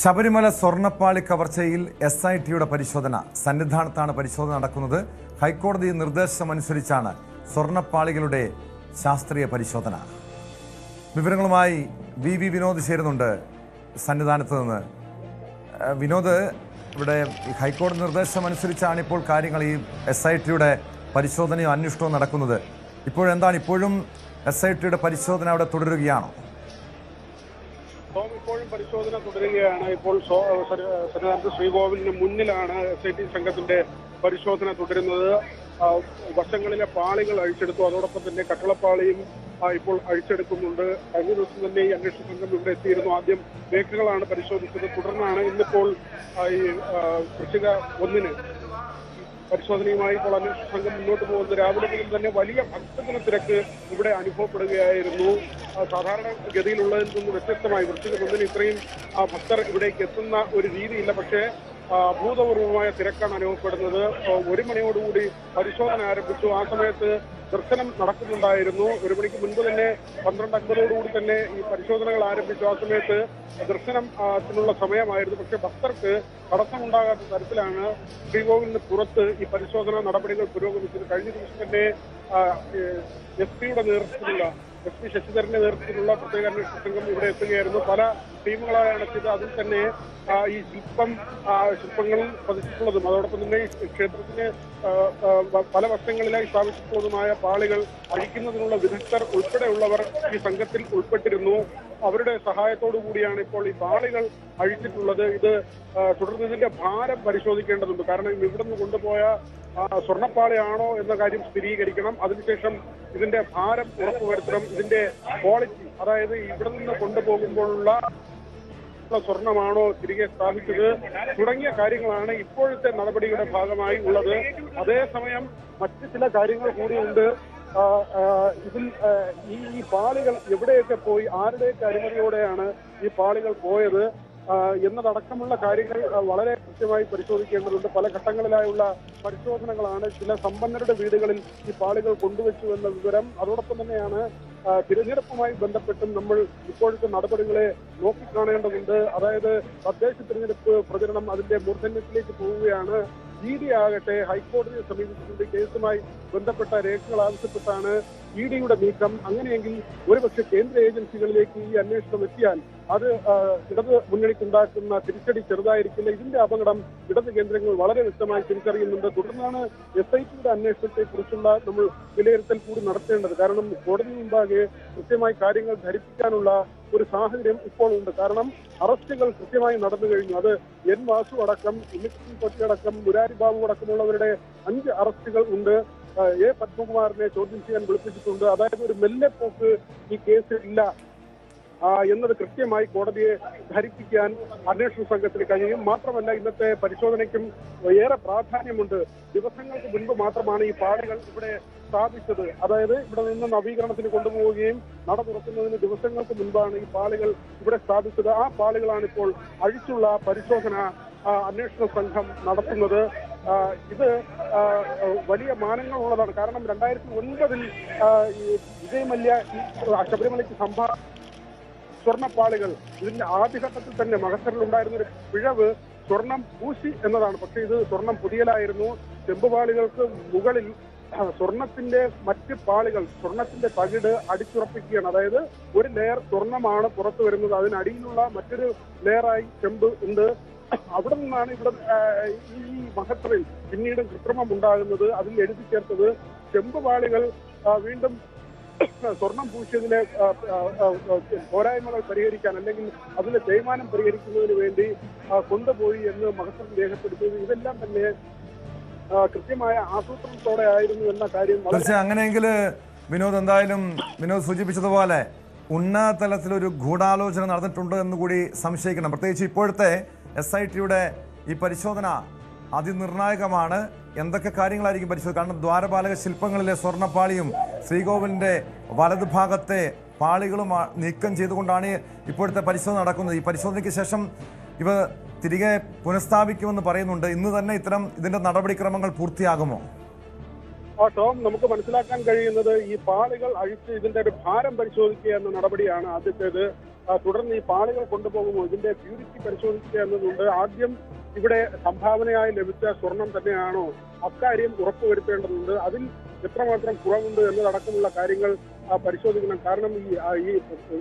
ശബരിമല സ്വർണ്ണപ്പാളി കവർച്ചയിൽ SITയുടെ പരിശോധന. സന്നിധാനത്താണ് പരിശോധന നടക്കുന്നത്. ഹൈക്കോടതി നിർദ്ദേശമനുസരിച്ചാണ് സ്വർണ്ണപ്പാളികളുടെ ശാസ്ത്രീയ പരിശോധന. വിവരങ്ങളുമായി വി വിനോദ് ചേരുന്നുണ്ട് സന്നിധാനത്ത് നിന്ന്. വിനോദ്, ഇവിടെ ഹൈക്കോടതി നിർദ്ദേശമനുസരിച്ചാണ് ഇപ്പോൾ കാര്യങ്ങൾ ഈ SITയുടെ പരിശോധനയും അന്വേഷണവും നടക്കുന്നത്. ഇപ്പോഴെന്താണ്, ഇപ്പോഴും SITയുടെ പരിശോധന അവിടെ തുടരുകയാണോ? ഇപ്പോഴും പരിശോധന തുടരുകയാണ്. ഇപ്പോൾ സന്നിധാനത്ത് ശ്രീകോവിലിന് മുന്നിലാണ് SIT സംഘത്തിന്റെ പരിശോധന തുടരുന്നത്. വശങ്ങളിലെ പാളികൾ അഴിച്ചെടുത്തു, അതോടൊപ്പം തന്നെ കട്ടളപ്പാളിയും ഇപ്പോൾ അഴിച്ചെടുക്കുന്നുണ്ട്. കഴിഞ്ഞ ദിവസം തന്നെ ഈ അന്വേഷണ സംഘം ഇവിടെ എത്തിയിരുന്നു. ആദ്യം രേഖകളാണ് പരിശോധിച്ചത്. തുടർന്നാണ് ഇന്നിപ്പോൾ ഈ വൃശ്ചിക 1 പരിശോധനയുമായി ഇപ്പോൾ അന്വേഷണ സംഘം മുന്നോട്ട് പോകുന്നത്. രാവിലെ മുതൽ തന്നെ വലിയ ഭക്തജന തിരക്ക് ഇവിടെ അനുഭവപ്പെടുകയായിരുന്നു. സാധാരണ ഗതിയിലുള്ളതിൽ നിന്ന് വ്യത്യസ്തമായി വൃശ്ചിക 1 ഇത്രയും ഭക്തർ ഇവിടേക്ക് എത്തുന്ന ഒരു രീതിയില്ല. പക്ഷേ അഭൂതപൂർവമായ തിരക്കാണ് അനുഭവപ്പെടുന്നത്. 1 മണിയോടുകൂടി പരിശോധന ആരംഭിച്ചു. ആ സമയത്ത് ദർശനം നടക്കുന്നുണ്ടായിരുന്നു. 1 മണിക്ക് മുൻപ് തന്നെ 12:50 തന്നെ ഈ പരിശോധനകൾ ആരംഭിച്ചു. ആ സമയത്ത് ദർശനത്തിനുള്ള സമയമായിരുന്നു. പക്ഷെ ഭക്തർക്ക് തടസ്സമുണ്ടാകാത്ത തരത്തിലാണ് ശ്രീകോവിലിന് പുറത്ത് ഈ പരിശോധനാ നടപടികൾ പുരോഗമിച്ചത്. കഴിഞ്ഞ ദിവസം തന്നെ SP ശശിധരന്റെ നേതൃത്വത്തിലുള്ള പ്രത്യേക അന്വേഷണ സംഘം ഇവിടെ എത്തുകയായിരുന്നു. പല ടീമുകളായാണ് എത്തിയത്. അതിൽ തന്നെ ഈ ശില്പങ്ങളിൽ പതിച്ചിട്ടുള്ളതും അതോടൊപ്പം തന്നെ ഈ ക്ഷേത്രത്തിന് പല വശങ്ങളിലായി സ്ഥാപിച്ചിട്ടുള്ളതുമായ പാളികൾ അഴിക്കുന്നതിനുള്ള വിദഗ്ധർ ഉൾപ്പെടെയുള്ളവർ ഈ സംഘത്തിൽ ഉൾപ്പെട്ടിരുന്നു. അവരുടെ സഹായത്തോടു കൂടിയാണ് ഇപ്പോൾ ഈ പാളികൾ അഴിച്ചിട്ടുള്ളത്. ഇത് തുടർന്ന് ഇതിന്റെ ഭാരം പരിശോധിക്കേണ്ടതുണ്ട്. കാരണം ഇവിടെ നിന്ന് കൊണ്ടുപോയ സ്വർണ്ണപ്പാളിയാണോ എന്ന കാര്യം സ്ഥിരീകരിക്കണം. അതിനുശേഷം ഇതിന്റെ ഭാരം ഉറപ്പുവരുത്തണം. ഇതിന്റെ ക്വാളിറ്റി, അതായത് ഇവിടെ നിന്ന് കൊണ്ടുപോകുമ്പോഴുള്ള സ്വർണമാണോ തിരികെ സ്ഥാപിച്ചത് തുടങ്ങിയ കാര്യങ്ങളാണ് ഇപ്പോഴത്തെ നടപടിയുടെ ഭാഗമായി ഉള്ളത്. അതേസമയം മറ്റ് ചില കാര്യങ്ങൾ കൂടിയുണ്ട്. ഇതിൽ ഈ പാളികൾ എവിടെയൊക്കെ പോയി, ആരുടെയൊക്കെ അനുമതിയോടെയാണ് ഈ പാളികൾ പോയത് എന്നതടക്കമുള്ള കാര്യങ്ങൾ വളരെ കൃത്യമായി പരിശോധിക്കേണ്ടതുണ്ട്. പല ഘട്ടങ്ങളിലായുള്ള പരിശോധനകളാണ്. ചില സമ്പന്നരുടെ വീടുകളിൽ ഈ പാളികൾ കൊണ്ടുവച്ചു എന്ന വിവരം. അതോടൊപ്പം തന്നെയാണ് തിരഞ്ഞെടുപ്പുമായി ബന്ധപ്പെട്ടും നമ്മൾ ഇപ്പോഴത്തെ നടപടികളെ നോക്കിക്കാണേണ്ടതുണ്ട്. അതായത് തദ്ദേശ തിരഞ്ഞെടുപ്പ് പ്രചരണം അതിന്റെ മൂർധന്യത്തിലേക്ക് പോവുകയാണ്. ED ആകട്ടെ ഹൈക്കോടതിയെ സമീപിച്ചിട്ടുണ്ട്. കേസുമായി ബന്ധപ്പെട്ട രേഖകൾ ആവശ്യപ്പെട്ടാണ് EDയുടെ നീക്കം. അങ്ങനെയെങ്കിൽ ഒരുപക്ഷെ കേന്ദ്ര ഏജൻസികളിലേക്ക് ഈ അന്വേഷണം എത്തിയാൽ അത് ഇടത് മുന്നണിക്കുണ്ടാക്കുന്ന തിരിച്ചടി ചെറുതായിരിക്കില്ല. ഇതിന്റെ അപകടം ഇടത് കേന്ദ്രങ്ങൾ വളരെ വ്യക്തമായി തിരിച്ചറിയുന്നുണ്ട്. തുടർന്നാണ് SITയുടെ അന്വേഷണത്തെ കുറിച്ചുള്ള നമ്മൾ വിലയിരുത്തൽ കൂടി നടത്തേണ്ടത്. കാരണം കോടതി മുമ്പാകെ കൃത്യമായി കാര്യങ്ങൾ ധരിപ്പിക്കാനുള്ള ഒരു സാഹചര്യം ഇപ്പോൾ ഉണ്ട്. കാരണം അറസ്റ്റുകൾ കൃത്യമായി നടന്നു കഴിഞ്ഞു. അത് N വാസു അടക്കം, ഉണ്ണികൃഷ്ണൻ പോറ്റി അടക്കം, മുരാരി ബാബു അടക്കമുള്ളവരുടെ 5 അറസ്റ്റുകൾ ഉണ്ട്. A പത്മകുമാറിനെ ചോദ്യം ചെയ്യാൻ വിളിപ്പിച്ചിട്ടുണ്ട്. അതായത് ഒരു മെല്ലെപ്പോക്ക് ഈ കേസിൽ ഇല്ല എന്നത് കൃത്യമായി കോടതിയെ ധരിപ്പിക്കാൻ അന്വേഷണ സംഘത്തിന് കഴിയും. മാത്രമല്ല, ഇന്നത്തെ പരിശോധനയ്ക്കും ഏറെ പ്രാധാന്യമുണ്ട്. ദിവസങ്ങൾക്ക് മുൻപ് മാത്രമാണ് ഈ പാളികൾ ഇവിടെ സ്ഥാപിച്ചത്. അതായത് ഇവിടെ നിന്ന് നവീകരണത്തിന് കൊണ്ടുപോവുകയും നട തുറക്കുന്നതിന് ദിവസങ്ങൾക്ക് മുൻപാണ് ഈ പാളികൾ ഇവിടെ സ്ഥാപിച്ചത്. ആ പാളികളാണ് ഇപ്പോൾ അഴിച്ചുള്ള പരിശോധന അന്വേഷണ സംഘം നടത്തുന്നത്. ഇത് വലിയ മാനങ്ങളുള്ളതാണ്. കാരണം 2009 വിജയ് മല്യ ശബരിമലയ്ക്ക് സ്വർണ്ണപ്പാളികൾ, ഇതിന്റെ ആദ്യഘട്ടത്തിൽ തന്നെ മഹസറിലുണ്ടായിരുന്ന ഒരു പിഴവ് സ്വർണം പൂശി എന്നതാണ്. പക്ഷെ ഇത് സ്വർണം പുതിയലായിരുന്നു. ചെമ്പുപാളികൾക്ക് മുകളിൽ സ്വർണത്തിന്റെ മറ്റ് പാളികൾ, സ്വർണത്തിന്റെ തകിട് അടിച്ചുറപ്പിക്കുകയാണ്. അതായത് ഒരു ലെയർ സ്വർണമാണ് പുറത്തു വരുന്നത്, അതിനടിയിലുള്ള മറ്റൊരു ലെയറായി ചെമ്പ് ഉണ്ട്. അവിടെ നിന്നാണ് ഇവിടെ ഈ മഹസറിൽ പിന്നീട് കൃത്രിമം ഉണ്ടാകുന്നത്. അതിൽ എഴുതി ചേർത്തത് ചെമ്പുപാളികൾ വീണ്ടും സ്വർണം പൂശിയതിലെ പോരായ്മകൾ പരിഹരിക്കാൻ, അല്ലെങ്കിൽ അതിലെ തേയ്മാനം പരിഹരിക്കുന്നതിന് വേണ്ടി കൊണ്ടുപോയി എന്ന് മഹസർ രേഖപ്പെടുത്തിയത്. ഇതെല്ലാം തന്നെ കൃത്യമായ ആസൂത്രണത്തോടെ ആയിരുന്നു എന്ന കാര്യം. അങ്ങനെയെങ്കിൽ വിനോദ്, എന്തായാലും വിനോദ് സൂചിപ്പിച്ചതുപോലെ ഉന്നത തലത്തിലൊരു ഗൂഢാലോചന നടന്നിട്ടുണ്ട് എന്ന് കൂടി സംശയിക്കണം. പ്രത്യേകിച്ച് ഇപ്പോഴത്തെ SITയുടെ ഈ പരിശോധന അതിനിർണായകമാണ്. എന്തൊക്കെ കാര്യങ്ങളായിരിക്കും പരിശോധന? കാരണം ദ്വാരപാലക ശില്പങ്ങളിലെ സ്വർണ്ണപ്പാളിയും ശ്രീകോവിലിൻ്റെ വലതുഭാഗത്തെ പാളികളും നീക്കം ചെയ്തുകൊണ്ടാണ് ഇപ്പോഴത്തെ പരിശോധന നടക്കുന്നത്. ഈ പരിശോധനയ്ക്ക് ശേഷം ഇവ തിരികെ പുനഃസ്ഥാപിക്കുമെന്ന് പറയുന്നുണ്ട്. ഇന്ന് തന്നെ ഇതിന്റെ നടപടിക്രമങ്ങൾ പൂർത്തിയാകുമോ? ടോം, നമുക്ക് മനസ്സിലാക്കാൻ കഴിയുന്നത് ഈ പാളികൾ അഴിച്ച് ഇതിന്റെ ഒരു ഭാരം പരിശോധിക്കുക എന്ന നടപടിയാണ് ആദ്യത്തേത്. തുടർന്ന് ഈ പാളികൾ കൊണ്ടുപോകുമ്പോൾ ഇതിന്റെ പ്യൂരിറ്റി പരിശോധിക്കുക എന്നതുകൊണ്ട് ആദ്യം ഇവിടെ സംഭാവനയായി ലഭിച്ച സ്വർണം തന്നെയാണോ അക്കാര്യം ഉറപ്പുവരുത്തേണ്ടതുണ്ട്. അതിൽ എത്രമാത്രം കുറവുണ്ട് എന്നതടക്കമുള്ള കാര്യങ്ങൾ പരിശോധിക്കണം. കാരണം ഈ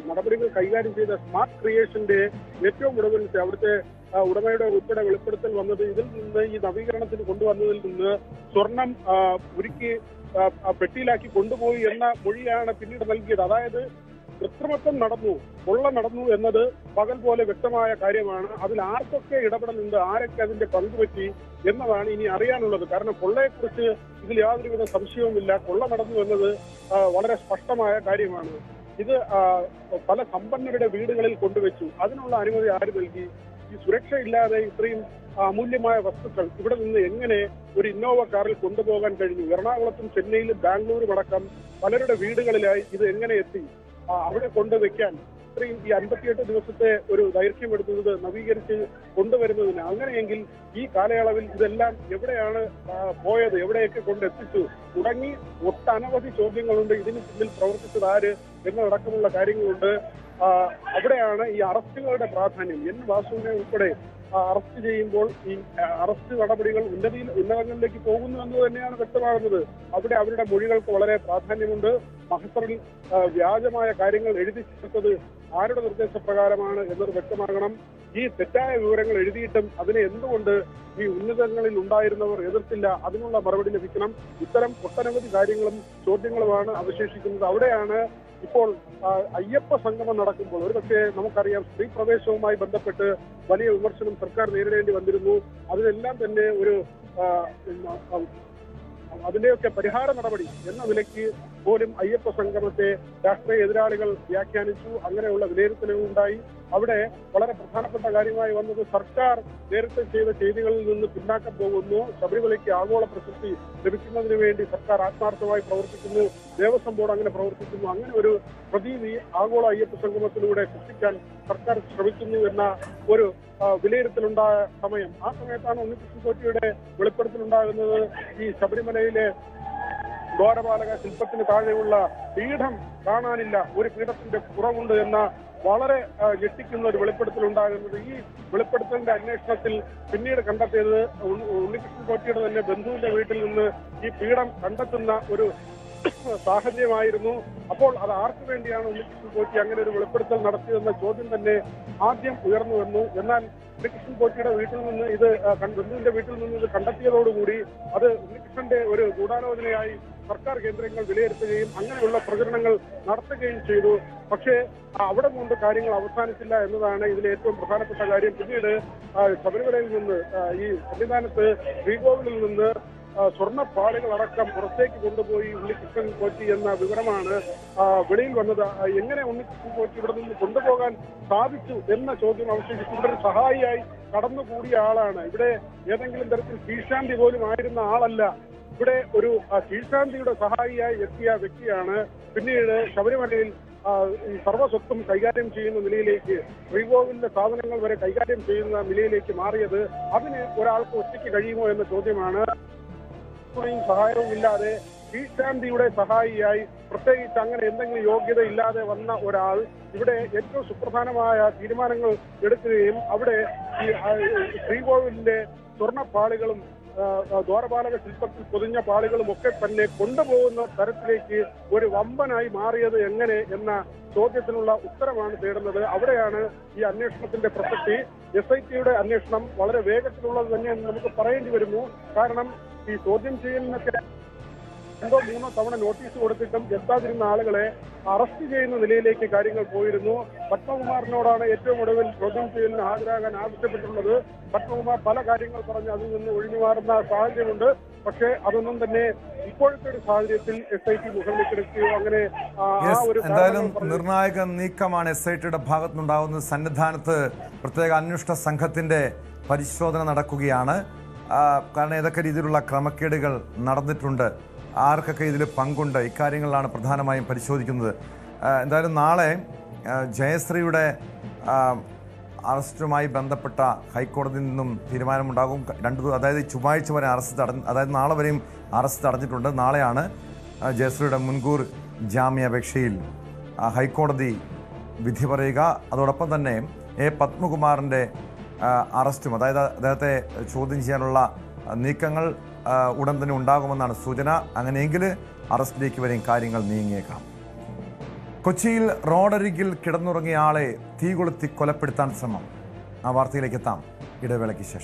നടപടികൾ കൈകാര്യം ചെയ്ത സ്മാർട്ട് ക്രിയേഷന്റെ ഏറ്റവും ഒടുവിൽ അവിടുത്തെ ഉടമയുടെ ഉൾപ്പെടെ വെളിപ്പെടുത്തൽ വന്നത് ഇതിൽ നിന്ന് ഈ നവീകരണത്തിന് കൊണ്ടുവന്നതിൽ നിന്ന് സ്വർണം ഉരുക്കി പെട്ടിയിലാക്കി കൊണ്ടുപോയി എന്ന മൊഴിയാണ് പിന്നീട് നൽകിയത്. അതായത് കൃത്രിമത്വം നടന്നു, കൊള്ള നടന്നു എന്നത് പകൽ പോലെ വ്യക്തമായ കാര്യമാണ്. അതിൽ ആർക്കൊക്കെ ഇടപെടലുണ്ട്, ആരൊക്കെ അതിന്റെ പങ്കുപറ്റി എന്നതാണ് ഇനി അറിയാനുള്ളത്. കാരണം കൊള്ളയെക്കുറിച്ച് ഇതിൽ യാതൊരുവിധ സംശയവുമില്ല. കൊള്ള നടന്നു എന്നത് വളരെ സ്പഷ്ടമായ കാര്യമാണ്. ഇത് പല സമ്പന്നരുടെ വീടുകളിൽ കൊണ്ടുവച്ചു. അതിനുള്ള അനുമതി ആര് നൽകി? ഈ സുരക്ഷയില്ലാതെ ഇത്രയും അമൂല്യമായ വസ്തുക്കൾ ഇവിടെ നിന്ന് എങ്ങനെ ഒരു ഇന്നോവ കാറിൽ കൊണ്ടുപോകാൻ കഴിഞ്ഞു? എറണാകുളത്തും ചെന്നൈയിലും ബാംഗ്ലൂരും അടക്കം പലരുടെ വീടുകളിലായി ഇത് എങ്ങനെ എത്തി? അവിടെ കൊണ്ടുവയ്ക്കാൻ ഇത്രയും ഈ 58 ദിവസത്തെ ഒരു ദൈർഘ്യം എടുത്തത് നവീകരിച്ച് കൊണ്ടുവരുന്നതിന്. അങ്ങനെയെങ്കിൽ ഈ കാലയളവിൽ ഇതെല്ലാം എവിടെയാണ് പോയത്, എവിടെയൊക്കെ കൊണ്ടെത്തിച്ചു തുടങ്ങി ഒട്ടനവധി ചോദ്യങ്ങളുണ്ട്. ഇതിന് പിന്നിൽ പ്രവർത്തിച്ചത് ആര് എന്നതടക്കമുള്ള കാര്യങ്ങളുണ്ട്. അവിടെയാണ് ഈ അറസ്റ്റുകളുടെ പ്രാധാന്യം. എൻ വാസുവിനെ ഉൾപ്പെടെ അറസ്റ്റ് ചെയ്യുമ്പോൾ ഈ അറസ്റ്റ് നടപടികൾ ഉന്നതങ്ങളിലേക്ക് പോകുന്നു എന്ന് തന്നെയാണ് വ്യക്തമാകുന്നത്. അവിടെ അവരുടെ മൊഴികൾക്ക് വളരെ പ്രാധാന്യമുണ്ട്. മഹസറിൽ വ്യാജമായ കാര്യങ്ങൾ എഴുതി ചേർത്തത് ആരുടെ നിർദ്ദേശപ്രകാരമാണ് എന്നത് വ്യക്തമാകണം. ഈ തെറ്റായ വിവരങ്ങൾ എഴുതിയിട്ടും അതിനെ എന്തുകൊണ്ട് ഈ ഉന്നതങ്ങളിൽ ഉണ്ടായിരുന്നവർ എതിർത്തില്ല? അതിനുള്ള മറുപടി ലഭിക്കണം. ഇത്തരം ഒട്ടനവധി കാര്യങ്ങളും ചോദ്യങ്ങളുമാണ് അവശേഷിക്കുന്നത്. അവിടെയാണ് ഇപ്പോൾ അയ്യപ്പ സംഗമം നടക്കുമ്പോൾ ഒരുപക്ഷെ നമുക്കറിയാം സ്ത്രീ പ്രവേശവുമായി ബന്ധപ്പെട്ട് വലിയ വിമർശനം സർക്കാർ നേരിടേണ്ടി വന്നിരുന്നു. അതിനെല്ലാം തന്നെ ഒരു അതിന്റെയൊക്കെ പരിഹാര നടപടി എന്ന നിലയ്ക്ക് പോലും അയ്യപ്പ സംഗമത്തെ രാഷ്ട്രീയ എതിരാളികൾ വ്യാഖ്യാനിച്ചു. അങ്ങനെയുള്ള വിലയിരുത്തലുകളുണ്ടായി. അവിടെ വളരെ പ്രധാനപ്പെട്ട കാര്യമായി വന്നത് സർക്കാർ നേരത്തെ ചെയ്ത ചെയ്തികളിൽ നിന്ന് പിന്നാക്കം പോകുന്നു. ശബരിമലയ്ക്ക് ആഗോള പ്രശസ്തി ലഭിക്കുന്നതിന് വേണ്ടി സർക്കാർ ആത്മാർത്ഥമായി പ്രവർത്തിക്കുന്നു. ദേവസ്വം ബോർഡ് അങ്ങനെ പ്രവർത്തിക്കുന്നു. അങ്ങനെ ഒരു പ്രതീതി ആഗോള അയ്യപ്പ സംഗമത്തിലൂടെ സൃഷ്ടിക്കാൻ സർക്കാർ ശ്രമിക്കുന്നു എന്ന ഒരു വിലയിരുത്തലുണ്ടായ സമയം. ആ സമയത്താണ് ഉണ്ണികൃഷ്ണൻ പോറ്റിയുടെ വെളിപ്പെടുത്തലുണ്ടാകുന്നത്. ഈ ശബരിമലയിലെ ദ്വാരപാലക ശില്പത്തിന് താഴെയുള്ള പീഠം കാണാനില്ല, ഒരു പീഠത്തിന്റെ കുറവുണ്ട് എന്ന വളരെ ഞെട്ടിക്കുന്ന ഒരു വെളിപ്പെടുത്തലുണ്ടാകുന്നത്. ഈ വെളിപ്പെടുത്തലിന്റെ അന്വേഷണത്തിൽ പിന്നീട് കണ്ടെത്തിയത് ഉണ്ണികൃഷ്ണൻ പോറ്റിയുടെ തന്നെ ബന്ധുവിന്റെ വീട്ടിൽ നിന്ന് ഈ പീഠം കണ്ടെത്തുന്ന ഒരു സാഹചര്യമായിരുന്നു. അപ്പോൾ അത് ആർക്കു വേണ്ടിയാണ് ഉണ്ണികൃഷ്ണൻ പോറ്റി അങ്ങനെ ഒരു വെളിപ്പെടുത്തൽ നടത്തിയതെന്ന ചോദ്യം തന്നെ ആദ്യം ഉയർന്നു വന്നു. എന്നാൽ ഉണ്ണികൃഷ്ണൻ പോറ്റിയുടെ വീട്ടിൽ നിന്ന് ഇത് ബന്ധുവിന്റെ വീട്ടിൽ നിന്ന് ഇത് കണ്ടെത്തിയതോടുകൂടി അത് ഉണ്ണികൃഷ്ണന്റെ ഒരു ഗൂഢാലോചനയായി സർക്കാർ കേന്ദ്രങ്ങൾ വിലയിരുത്തുകയും അങ്ങനെയുള്ള പ്രചരണങ്ങൾ നടത്തുകയും ചെയ്തു. പക്ഷേ അവിടെ കൊണ്ട് കാര്യങ്ങൾ അവസാനിച്ചില്ല എന്നതാണ് ഇതിലെ ഏറ്റവും പ്രധാനപ്പെട്ട കാര്യം. പിന്നീട് ശബരിമലയിൽ നിന്ന് ഈ സന്നിധാനത്ത് ശ്രീകോവിലിൽ നിന്ന് സ്വർണ്ണപ്പാളികളടക്കം പുറത്തേക്ക് കൊണ്ടുപോയി ഉണ്ണികൃഷ്ണൻ പോറ്റി എന്ന വിവരമാണ് വെളിയിൽ വന്നത്. എങ്ങനെ ഉണ്ണികൃഷ്ണൻ പോറ്റി ഇവിടെ നിന്ന് കൊണ്ടുപോകാൻ സാധിച്ചു എന്ന ചോദ്യം അവശേഷിച്ചു. ഇവിടെ ഒരു സഹായിയായി കടന്നുകൂടിയ ആളാണ്. ഇവിടെ ഏതെങ്കിലും തരത്തിൽ കീഴ്ശാന്തി പോലും ആയിരുന്ന ആളല്ല. ഇവിടെ ഒരു കീഴ്ശാന്തിയുടെ സഹായിയായി എത്തിയ വ്യക്തിയാണ്. പിന്നീട് ശബരിമലയിൽ ഈ സർവ്വസ്വത്തും കൈകാര്യം ചെയ്യുന്ന നിലയിലേക്ക്, ശ്രീകോവിലിന്റെ സാധനങ്ങൾ വരെ കൈകാര്യം ചെയ്യുന്ന നിലയിലേക്ക് മാറിയത്. അതിന് ഒരാൾക്ക് ഒറ്റയ്ക്ക് കഴിയുമോ എന്ന ചോദ്യമാണ്. സഹായവും ഇല്ലാതെ കീഴ്ശാന്തിയുടെ സഹായിയായി, പ്രത്യേകിച്ച് അങ്ങനെ എന്തെങ്കിലും യോഗ്യത ഇല്ലാതെ വന്ന ഒരാൾ ഇവിടെ ഏറ്റവും സുപ്രധാനമായ തീരുമാനങ്ങൾ എടുക്കുകയും അവിടെ ഈ ശ്രീകോവിലിന്റെ സ്വർണ്ണപ്പാളികളും ദ്വാരപാലക ശില്പത്തിൽ പൊതിഞ്ഞ പാളികളും ഒക്കെ തന്നെ കൊണ്ടുപോകുന്ന തരത്തിലേക്ക് ഒരു വമ്പനായി മാറിയത് എങ്ങനെ എന്ന ചോദ്യത്തിനുള്ള ഉത്തരമാണ് തേടുന്നത്. അവിടെയാണ് ഈ അന്വേഷണത്തിന്റെ പ്രസക്തി. SITയുടെ അന്വേഷണം വളരെ വേഗത്തിലുള്ളത് തന്നെ നമുക്ക് പറയേണ്ടി വരുന്നു. കാരണം ഈ ചോദ്യം ചെയ്യലിനൊക്കെ 2 or 3 തവണ നോട്ടീസ് കൊടുത്തിട്ടും എത്താതിരുന്ന ആളുകളെ അറസ്റ്റ് ചെയ്യുന്ന നിലയിലേക്ക് കാര്യങ്ങൾ പോയിരുന്നു. പത്മകുമാറിനോടാണ് ഏറ്റവും ഒടുവിൽ ചോദ്യം ചെയ്യലിന് ഹാജരാകാൻ ആവശ്യപ്പെട്ടുള്ളത്. പത്മകുമാർ പല കാര്യങ്ങൾ പറഞ്ഞ് അതിൽ നിന്ന് ഒഴിഞ്ഞു മാറുന്ന സാഹചര്യമുണ്ട്. പക്ഷേ അതൊന്നും തന്നെ ഇപ്പോഴത്തെ ഒരു സാഹചര്യത്തിൽ SIT മുഖവിലേക്കെടുക്കുകയോ അങ്ങനെ എന്തായാലും നിർണായക നീക്കമാണ് SITയുടെ ഭാഗത്തുനിന്നുണ്ടാകുന്നത്. സന്നിധാനത്ത് പ്രത്യേക അന്വേഷണ സംഘത്തിന്റെ പരിശോധന നടക്കുകയാണ്. കാരണം ഏതൊക്കെ രീതിയിലുള്ള ക്രമക്കേടുകൾ നടന്നിട്ടുണ്ട്, ആർക്കൊക്കെ ഇതിൽ പങ്കുണ്ട്, ഇക്കാര്യങ്ങളിലാണ് പ്രധാനമായും പരിശോധിക്കുന്നത്. എന്തായാലും നാളെ ജയശ്രീയുടെ അറസ്റ്റുമായി ബന്ധപ്പെട്ട ഹൈക്കോടതിയിൽ നിന്നും തീരുമാനമുണ്ടാകും. അതായത് ചൊവ്വാഴ്ച വരെ അതായത് നാളെ വരെയും അറസ്റ്റ് തടഞ്ഞിട്ടുണ്ട്. നാളെയാണ് ജയശ്രീയുടെ മുൻകൂർ ജാമ്യാപേക്ഷയിൽ ഹൈക്കോടതി വിധി പറയുക. അതോടൊപ്പം തന്നെ എ പത്മകുമാറിൻ്റെ അറസ്റ്റും, അതായത് അദ്ദേഹത്തെ ചോദ്യം ചെയ്യാനുള്ള നീക്കങ്ങൾ ഉടൻ തന്നെ ഉണ്ടാകുമെന്നാണ് സൂചന. അങ്ങനെയെങ്കിൽ അറസ്റ്റിലേക്ക് വരെയും കാര്യങ്ങൾ നീങ്ങിയേക്കാം. കൊച്ചിയിൽ റോഡരികിൽ കിടന്നുറങ്ങിയ ആളെ തീ കൊളുത്തി കൊലപ്പെടുത്താൻ ശ്രമം. ആ വാർത്തയിലേക്ക് എത്താം ഇടവേളയ്ക്ക് ശേഷം.